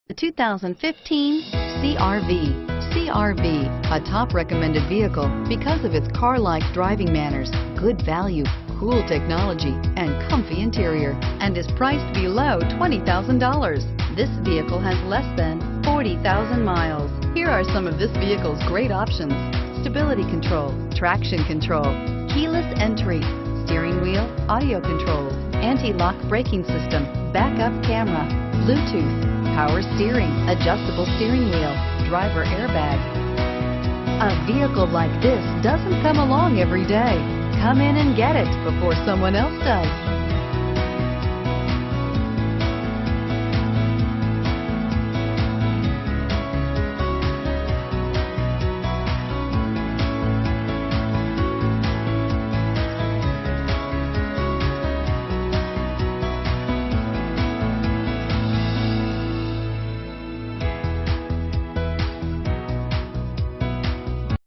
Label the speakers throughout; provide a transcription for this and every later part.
Speaker 1: The 2015 CR-V. CR-V, a top recommended vehicle because of its car-like driving manners, good value, cool technology, and comfy interior, and is priced below $20,000. This vehicle has less than 40,000 miles. Here are some of this vehicle's great options: stability control, traction control, keyless entry, steering wheel audio controls, anti-lock braking system, backup camera, Bluetooth, power steering, adjustable steering wheel, driver airbag. A vehicle like this doesn't come along every day. Come in and get it before someone else does.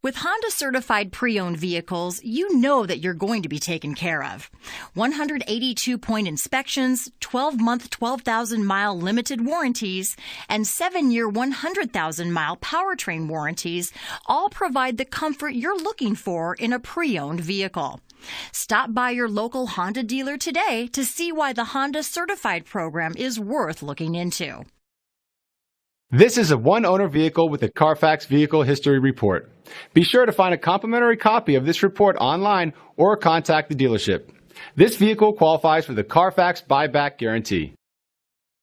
Speaker 2: With Honda certified pre-owned vehicles, you know that you're going to be taken care of. 182-point inspections, 12-month 12,000-mile limited warranties, and 7-year 100,000-mile powertrain warranties all provide the comfort you're looking for in a pre-owned vehicle. Stop by your local Honda dealer today to see why the Honda certified program is worth looking into.
Speaker 3: This is a one-owner vehicle with a Carfax Vehicle History Report. Be sure to find a complimentary copy of this report online or contact the dealership. This vehicle qualifies for the Carfax Buyback Guarantee.